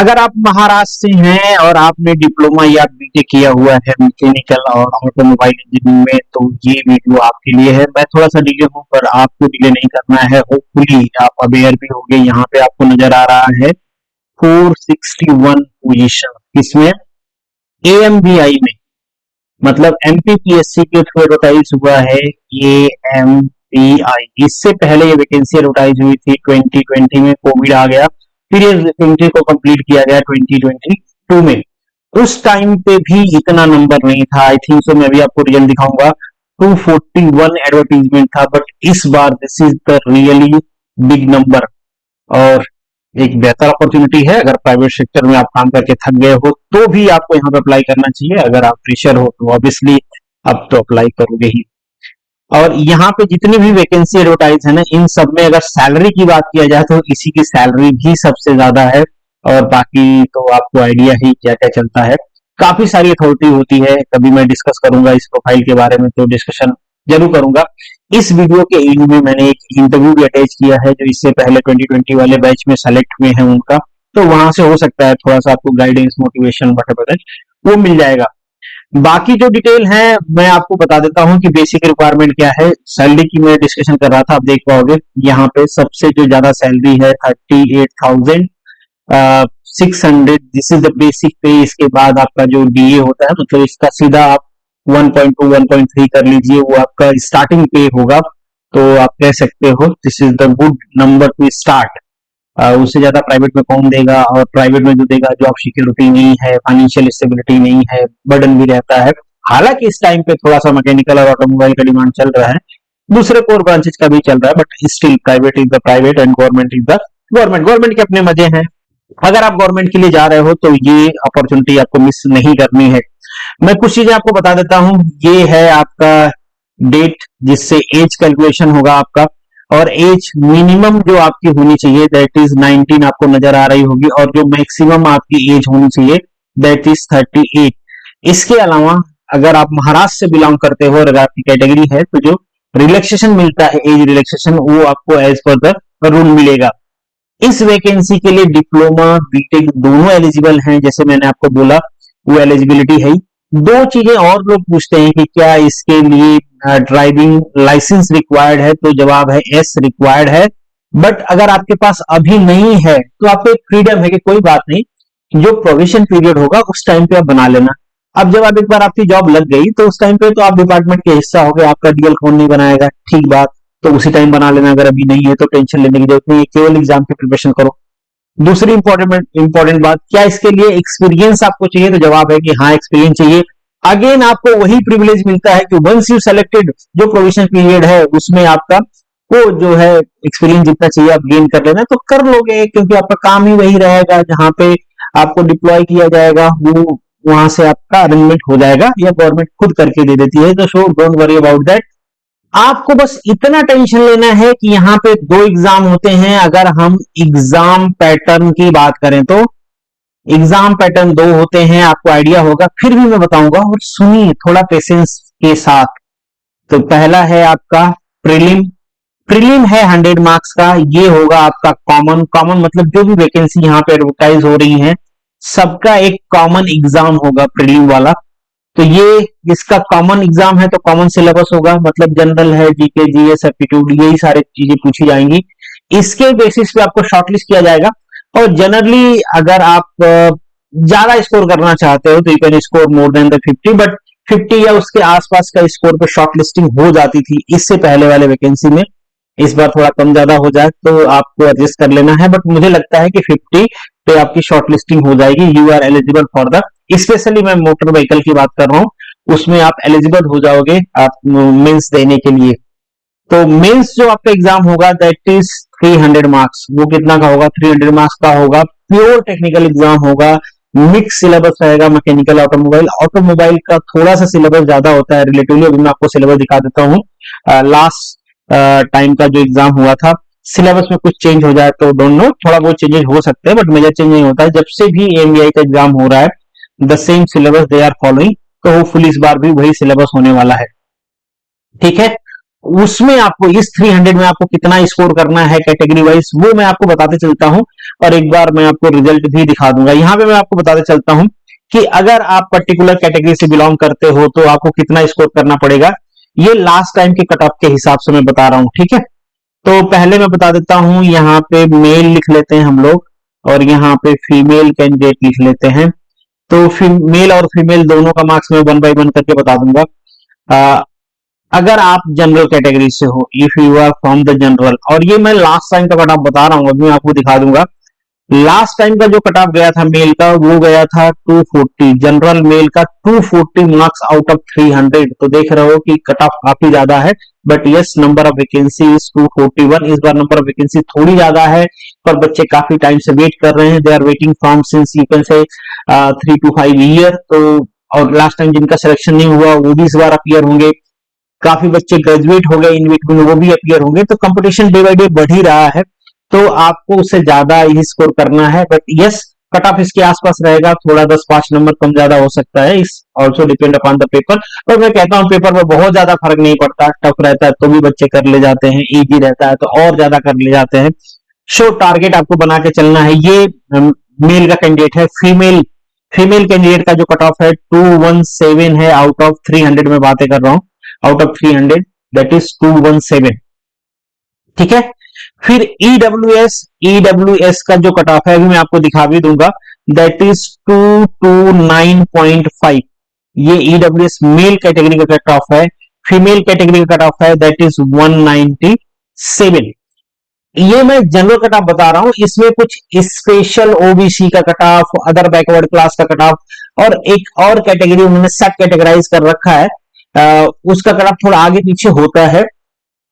अगर आप महाराष्ट्र से हैं और आपने डिप्लोमा या बीटेक किया हुआ है मैकेनिकल और ऑटोमोबाइल इंजीनियरिंग में, तो ये वीडियो आपके लिए है। मैं थोड़ा सा डिले हूँ पर आपको डिले नहीं करना है। होपफुली आप अवेयर भी होंगे। यहाँ पे आपको नजर आ रहा है 461 पोजीशन इसमें एएमबीआई में, मतलब एमपीपीएससी के थ्रू एडवर्टाइज हुआ है एएमपीआई। इससे पहले ये वैकेंसी एडवर्टाइज हुई थी 2020 में, कोविड आ गया, फिर इस वैकेंसी को कंप्लीट किया गया 2022 में। उस टाइम पे भी इतना नंबर नहीं था। आई थिंक सो मैं भी आपको रिजल्ट दिखाऊंगा, 241 एडवर्टीजमेंट था, बट इस बार this is the really big number और एक बेहतर अपॉर्चुनिटी है। अगर प्राइवेट सेक्टर में आप काम करके थक गए हो तो भी आपको यहाँ पे अप्लाई करना चाहिए। अगर आप फ्रेशर हो तो ऑब्वियसली अब तो अप्लाई करोगे ही। और यहाँ पे जितनी भी वैकेंसी एडवर्टाइज है ना, इन सब में अगर सैलरी की बात किया जाए तो इसी की सैलरी भी सबसे ज्यादा है। और बाकी तो आपको आइडिया ही क्या क्या चलता है। काफी सारी अथॉरिटी होती है, कभी मैं डिस्कस करूंगा इस प्रोफाइल के बारे में, तो डिस्कशन जरूर करूंगा। इस वीडियो के एंड में मैंने एक इंटरव्यू भी अटैच किया है जो इससे पहले 2020 वाले बैच में सेलेक्ट हुए हैं उनका, तो वहां से हो सकता है थोड़ा सा आपको गाइडेंस, मोटिवेशन वो मिल जाएगा। बाकी जो डिटेल है मैं आपको बता देता हूं कि बेसिक रिक्वायरमेंट क्या है। सैलरी की मैं डिस्कशन कर रहा था, आप देख पाओगे यहाँ पे सबसे जो ज्यादा सैलरी है 38,600, दिस इज द बेसिक पे। इसके बाद आपका जो डीए होता है, मतलब इसका सीधा आप 1.2 1.3 कर लीजिए, वो आपका स्टार्टिंग पे होगा। तो आप कह सकते हो this is the good number two start. उससे ज्यादा प्राइवेट में कौन देगा, और प्राइवेट में जो देगा जॉब सिक्योरिटी नहीं है, फाइनेंशियल स्टेबिलिटी नहीं है, बर्डन भी रहता है। हालांकि इस टाइम पे थोड़ा सा मैकेनिकल और ऑटोमोबाइल का डिमांड चल रहा है, दूसरे कोर ब्रांचेस का भी चल रहा है, but still private is the private and government is the government. Government के अपने मजे हैं। अगर आप गवर्नमेंट के लिए जा रहे हो तो ये अपॉर्चुनिटी आपको मिस नहीं करनी है। मैं कुछ चीजें आपको बता देता हूं। ये है आपका डेट जिससे एज कैलकुलेशन होगा आपका, और एज मिनिमम जो आपकी होनी चाहिए दैट इज 19 आपको नजर आ रही होगी, और जो मैक्सिमम आपकी एज होनी चाहिए दैट इज 38। इसके अलावा अगर आप महाराष्ट्र से बिलोंग करते हो और अगर आपकी कैटेगरी है तो जो रिलैक्सेशन मिलता है, एज रिलैक्सेशन, वो आपको एज पर द रूल मिलेगा। इस वैकेंसी के लिए डिप्लोमा बीटेक दोनों एलिजिबल हैं, जैसे मैंने आपको बोला वो एलिजिबिलिटी है। दो चीजें और लोग पूछते हैं कि क्या इसके लिए ड्राइविंग लाइसेंस रिक्वायर्ड है, तो जवाब है यस रिक्वायर्ड है। बट अगर आपके पास अभी नहीं है तो आपको एक फ्रीडम है कि कोई बात नहीं, जो प्रोविजन पीरियड होगा उस टाइम पे आप बना लेना। अब जब आप एक बार आपकी जॉब लग गई तो उस टाइम पे तो आप डिपार्टमेंट के हिस्सा हो गए, आपका डीएल कौन नहीं बनाएगा, ठीक बात, तो उसी टाइम बना लेना। अगर अभी नहीं है तो टेंशन लेने की जरूरत नहीं है, केवल एग्जाम की प्रिपरेशन करो। दूसरी इंपॉर्टेंट बात, क्या इसके लिए एक्सपीरियंस आपको चाहिए, तो जवाब है कि हाँ एक्सपीरियंस चाहिए। अगेन आपको वही प्रिविलेज मिलता है कि वंस यू सेलेक्टेड, जो प्रोविजन पीरियड है उसमें आपका वो जो है एक्सपीरियंस जितना चाहिए आप गेन कर लेना तो कर लोगे, क्योंकि आपका काम ही वही रहेगा। जहां पे आपको डिप्लॉय किया जाएगा वो वहां से आपका अरेंजमेंट हो जाएगा, या गवर्नमेंट खुद करके दे देती है, तो so don't worry about that. आपको बस इतना टेंशन लेना है कि यहाँ पे दो एग्जाम होते हैं। अगर हम एग्जाम पैटर्न की बात करें तो एग्जाम पैटर्न दो होते हैं, आपको आइडिया होगा, फिर भी मैं बताऊंगा और सुनिए थोड़ा पेशेंस के साथ। तो पहला है आपका प्रीलिम। प्रीलिम है 100 मार्क्स का, ये होगा आपका कॉमन। कॉमन मतलब जो भी वैकेंसी यहाँ पे एडवर्टाइज हो रही है सबका एक कॉमन एग्जाम होगा प्रीलिम वाला। तो ये इसका कॉमन एग्जाम है तो कॉमन सिलेबस होगा, मतलब जनरल है, जीके जीएस एप्टीट्यूड, यही सारी चीजें पूछी जाएंगी। इसके बेसिस पे आपको शॉर्टलिस्ट किया जाएगा। और जनरली अगर आप ज्यादा स्कोर करना चाहते हो तो you can score more than the 50, but 50 या उसके आसपास का स्कोर पे शॉर्टलिस्टिंग हो जाती थी इससे पहले वाले वैकेंसी में। इस बार थोड़ा कम ज्यादा हो जाए तो आपको एडजस्ट कर लेना है, बट मुझे लगता है कि 50 पे आपकी शॉर्टलिस्टिंग हो जाएगी। You are eligible for the, specially मैं मोटर व्हीकल की बात कर रहा हूं, उसमें आप एलिजिबल हो जाओगे आप मेंस देने के लिए। तो मेंस जो आपका एग्जाम होगा दैट इज 300 मार्क्स। वो कितना का होगा, 300 मार्क्स का होगा। प्योर टेक्निकल एग्जाम होगा, मिक्स सिलेबस रहेगा, मैकेनिकल ऑटोमोबाइल। ऑटोमोबाइल का थोड़ा सा सिलेबस ज्यादा होता है रिलेटिवली। अभी मैं आपको सिलेबस दिखा देता हूँ। लास्ट टाइम का जो एग्जाम हुआ था, सिलेबस में कुछ चेंज हो जाए तो डोंट नो, थोड़ा बहुत चेंजेस हो सकते हैं, बट मेजर चेंज नहीं होता है। जब से भी एमबीआई का एग्जाम हो रहा है the same syllabus they are following, तो होपफुली इस बार भी वही सिलेबस होने वाला है, ठीक है। उसमें आपको इस 300 में आपको कितना स्कोर करना है कैटेगरी वाइज, वो मैं आपको बताते चलता हूं। और एक बार मैं आपको रिजल्ट भी दिखा दूंगा। यहां पे मैं आपको बताते चलता हूं कि अगर आप पर्टिकुलर कैटेगरी से बिलोंग करते हो तो आपको कितना स्कोर करना पड़ेगा। ये लास्ट टाइम के कट ऑफ के हिसाब से मैं बता रहा हूं, ठीक है। तो पहले मैं बता देता हूं, यहाँ पे मेल लिख लेते हैं हम लोग, और यहाँ पे फीमेल कैंडिडेट लिख लेते हैं। तो मेल और फीमेल दोनों का मार्क्स मैं वन बाय वन करके बता दूंगा। अ, अगर आप जनरल कैटेगरी से हो, if you are from the general, और ये मैं लास्ट टाइम का कट ऑफ बता रहा हूं, अभी मैं आपको दिखा दूंगा। लास्ट टाइम का जो कट ऑफ गया था मेल का, वो गया था 240, जनरल मेल का 240 मार्क्स आउट ऑफ 300। तो देख रहे हो कि कट ऑफ काफी ज्यादा है। But yes, number of vacancy is 241। इस बार नंबर ऑफ वैकेंसी थोड़ी ज्यादा है, पर बच्चे काफी टाइम से वेट कर रहे हैं। They are waiting from since you can say 3 to 5 year. तो और लास्ट टाइम जिनका सिलेक्शन नहीं हुआ वो भी इस बार अपीयर होंगे। काफी बच्चे ग्रेजुएट हो गए इन बिटवीन, वो भी अपीयर होंगे। तो कंपटीशन डे बाय डे बढ़ ही रहा है, तो आपको उससे ज्यादा ही स्कोर करना है। बट यस, कट ऑफ इसके आसपास रहेगा, थोड़ा 10-5 नंबर कम ज्यादा हो सकता है। इस also depend upon the paper. और मैं कहता हूँ पेपर में बहुत ज्यादा फर्क नहीं पड़ता, टफ रहता है तो भी बच्चे कर ले जाते हैं, इजी रहता है तो और ज्यादा कर ले जाते हैं। शो टारगेट आपको बना के चलना है। ये मेल का कैंडिडेट है। फीमेल फीमेल कैंडिडेट का जो कट ऑफ है 217 है आउट ऑफ 300 में बातें कर रहा हूं। आउट ऑफ 300 दैट इज 217, ठीक है। फिर ईडब्ल्यूएस का जो कट ऑफ है अभी मैं आपको दिखा भी दूंगा, दैट इज 229.5। ये ईडब्ल्यूएस मेल कैटेगरी का कट ऑफ है। फीमेल कैटेगरी का कट ऑफ है दैट इज 197। ये मैं जनरल कट ऑफ बता रहा हूं, इसमें कुछ स्पेशल ओबीसी का cut of, other backward class का कट ऑफ, और एक और कैटेगरी उन्होंने सब कैटेगराइज कर रखा है। उसका कट ऑफ थोड़ा आगे पीछे होता है।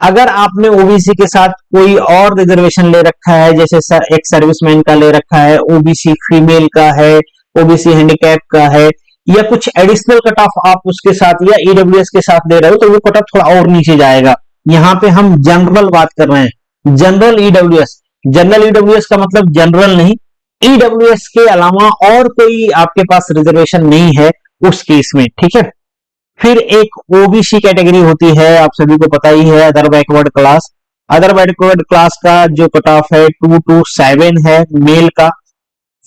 अगर आपने ओबीसी के साथ कोई और रिजर्वेशन ले रखा है, जैसे एक सर्विसमैन का ले रखा है, ओबीसी फीमेल का है, ओबीसी हैंडीकैप का है, या कुछ एडिशनल कट ऑफ आप उसके साथ या ईडब्ल्यूएस के साथ ले रहे हो, तो वो कट ऑफ थोड़ा और नीचे जाएगा। यहाँ पे हम जनरल बात कर रहे हैं, जनरल ईडब्ल्यूएस। जनरल ईडब्ल्यूएस का मतलब जनरल नहीं, ईडब्ल्यूएस के अलावा और कोई आपके पास रिजर्वेशन नहीं है उस केस में, ठीक है। फिर एक ओबीसी कैटेगरी होती है, आप सभी को पता ही है, other backward class. Other backward class का जो कट ऑफ है 227 है मेल का।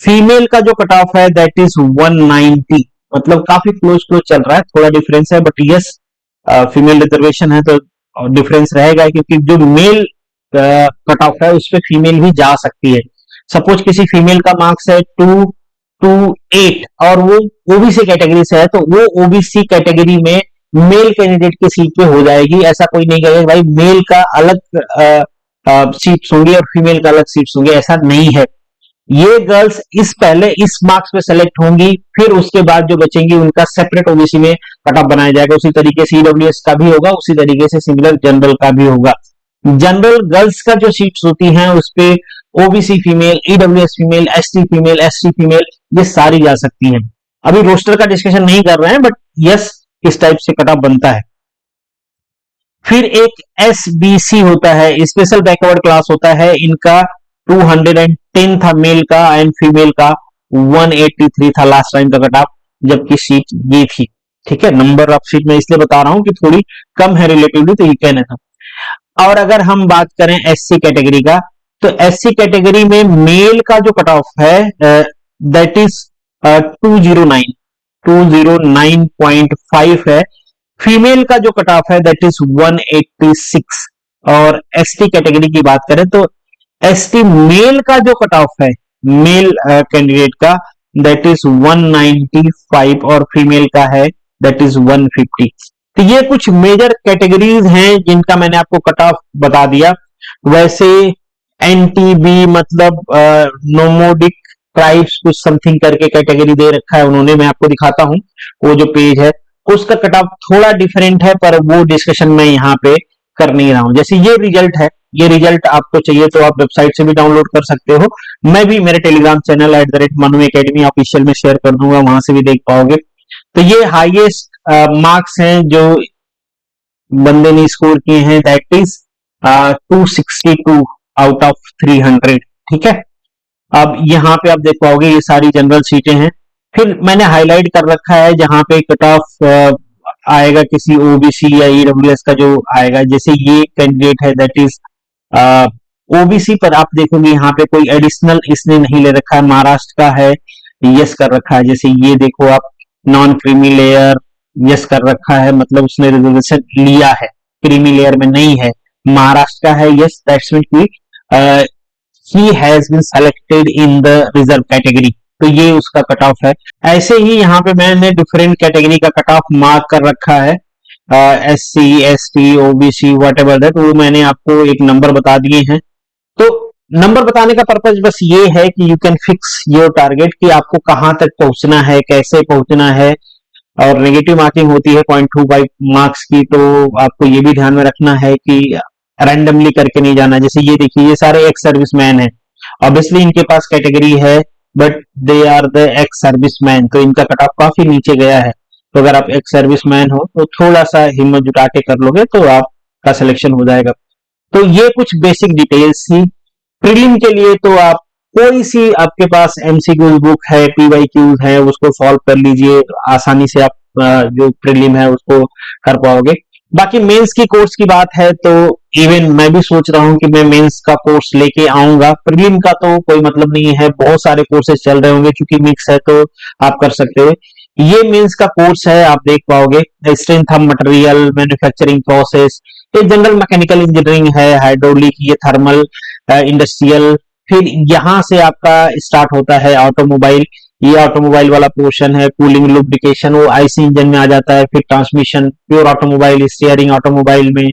फीमेल का जो कट ऑफ है दैट इज 190। मतलब काफी क्लोज क्लोज चल रहा है, थोड़ा डिफरेंस है, बट यस फीमेल रिजर्वेशन है तो डिफरेंस रहेगा, क्योंकि जो मेल कट ऑफ है उस पर फीमेल भी जा सकती है। सपोज किसी फीमेल का मार्क्स है 228 और वो ओबीसी कैटेगरी से है, तो वो ओबीसी कैटेगरी में मेल कैंडिडेट की सीट पे हो जाएगी। ऐसा कोई नहीं कहेगा भाई मेल का अलग सीट्स होंगी और फीमेल का अलग सीट्स होंगी, ऐसा नहीं है। ये गर्ल्स इस पहले इस मार्क्स पे सेलेक्ट होंगी, फिर उसके बाद जो बचेंगी उनका सेपरेट ओबीसी में कट ऑफ बनाया जाएगा। उसी तरीके से ईडब्ल्यूएस का भी होगा, उसी तरीके से सिमिलर जनरल का भी होगा। जनरल गर्ल्स का जो सीट्स होती हैं उस पे OBC female, EWS female, ST female, ये सारी जा सकती हैं। अभी रोस्टर का डिस्कशन नहीं कर रहे हैं, बट यस इस टाइप से कट ऑफ बनता है। फिर एक एसबीसी होता है, स्पेशल बैकवर्ड क्लास होता है। इनका 210 था मेल का, एंड फीमेल का 183 था लास्ट टाइम का कट ऑफ, जबकि सीट ये थी, ठीक है। नंबर ऑफ सीट में इसलिए बता रहा हूं कि थोड़ी कम है रिलेटिवली, तो ये कहना था। और अगर हम बात करें एससी कैटेगरी का, तो एससी कैटेगरी में मेल का जो कट ऑफ है दैट इज 209.5 है। फीमेल का जो कट ऑफ है दैट इज 186। और एसटी कैटेगरी की बात करें तो एसटी मेल का जो कट ऑफ है मेल कैंडिडेट का दैट इज 195 और फीमेल का है दैट इज 150। तो ये कुछ मेजर कैटेगरीज हैं जिनका मैंने आपको कट ऑफ बता दिया। वैसे एनटीबी मतलब नोमोडिक ट्राइब्स कुछ समथिंग करके कैटेगरी दे रखा है उन्होंने, मैं आपको दिखाता हूं वो जो पेज है उसका कट ऑफ थोड़ा डिफरेंट है, पर वो डिस्कशन मैं यहाँ पे कर नहीं रहा हूं। जैसे ये रिजल्ट है, ये रिजल्ट आपको चाहिए तो आप वेबसाइट से भी डाउनलोड कर सकते हो। मैं भी मेरे Telegram channel @Manu academy official में शेयर कर दूंगा, वहां से भी देख पाओगे। तो ये हाईएस्ट मार्क्स हैं जो बंदे ने स्कोर किए हैं, दैट इज 262 आउट ऑफ 300, ठीक है। अब यहाँ पे आप देख पाओगे ये सारी जनरल सीटें हैं। फिर मैंने हाईलाइट कर रखा है जहां पे कट ऑफ आएगा किसी ओबीसी या ईडब्ल्यूएस का जो आएगा, जैसे ये कैंडिडेट है दैट इज ओबीसी, पर आप देखोगे यहाँ पे कोई एडिशनल इसने नहीं ले रखा है, महाराष्ट्र का है, यस कर रखा है। जैसे ये देखो आप, नॉन क्रीमी लेयर यस कर रखा है, मतलब उसने रिजर्वेशन लिया है, क्रीमी लेयर में नहीं है, महाराष्ट्र का है, यस, दैट्स मीन की he has been selected in the reserve category, तो ये उसका कट ऑफ है। ऐसे ही यहाँ पे मैंने डिफरेंट कैटेगरी का कट ऑफ मार्क कर रखा है, S C, S T, OBC, whatever that, वो मैंने आपको एक नंबर बता दिए हैं। तो नंबर बताने का पर्पज बस ये है कि you can fix your target, कि आपको कहां तक पहुंचना है, कैसे पहुंचना है। और नेगेटिव मार्किंग होती है 0.25 मार्क्स की, तो आपको ये भी ध्यान में रखना है कि रैंडमली करके नहीं जाना। जैसे ये देखिए, ये सारे एक्स सर्विसमैन हैं, ऑब्वियसली इनके पास कैटेगरी है, but they are the ex serviceman, तो इनका कट ऑफ काफी नीचे गया है। तो अगर आप एक्स सर्विसमैन हो तो थोड़ा सा हिम्मत जुटा के कर लोगे तो आपका सिलेक्शन हो जाएगा। तो ये कुछ बेसिक डिटेल्स थी। प्रीलिम के लिए तो आप कोई सी आपके पास एमसीक्यूज बुक है, पीवाईक्यूज है, उसको सॉल्व कर लीजिए, आसानी से आप जो प्रीलिम है उसको कर पाओगे। बाकी मेंस की कोर्स की बात है तो इवन मैं भी सोच रहा हूं कि मैं मेंस का कोर्स लेके आऊंगा। प्रीलिम का तो कोई मतलब नहीं है, बहुत सारे कोर्सेज चल रहे होंगे, क्योंकि मिक्स है तो आप कर सकते हो। ये मेंस का कोर्स है, आप देख पाओगे, strength of material, manufacturing process, ये जनरल मैकेनिकल इंजीनियरिंग है, हाइड्रोलिक, ये थर्मल, इंडस्ट्रियल, फिर यहां से आपका स्टार्ट होता है ऑटोमोबाइल, ये ऑटोमोबाइल वाला पोर्शन है, कूलिंग, लुब्रिकेशन, वो आईसी इंजन में आ जाता है, फिर transmission, pure automobile, steering automobile में,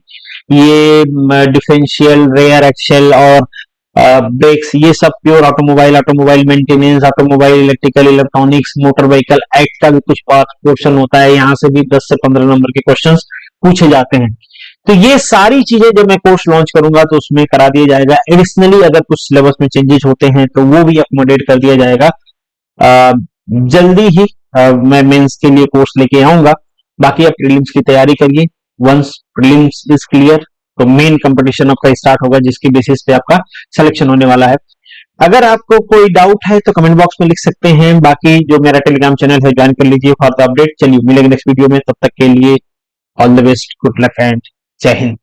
ये डिफरेंशियल, रेयर एक्सेल और ब्रेक्स, ये सब pure automobile, automobile maintenance, automobile electrical electronics, motor vehicle act का भी कुछ पोर्शन होता है, यहाँ से भी 10 से 15 नंबर के क्वेश्चंस पूछे जाते हैं। तो ये सारी चीजें जब मैं कोर्स लॉन्च करूंगा तो उसमें करा दिया जाएगा। एडिशनली अगर कुछ सिलेबस में चेंजेस होते हैं तो वो भी अकोमोडेट कर दिया जाएगा। जल्दी ही मैं मेंस के लिए कोर्स लेके आऊंगा। बाकी आप प्रीलिम्स की तैयारी करिए। वंस प्रीलिम्स इज क्लियर तो मेन कंपटीशन आपका स्टार्ट होगा, जिसकी बेसिस पे आपका सिलेक्शन होने वाला है। अगर आपको कोई डाउट है तो कमेंट बॉक्स में लिख सकते हैं। बाकी जो मेरा टेलीग्राम चैनल है ज्वाइन कर लीजिए फॉर द अपडेट। चलिए मिलेंगे नेक्स्ट वीडियो में, तब तक के लिए all the best, good luck and जय हिंद।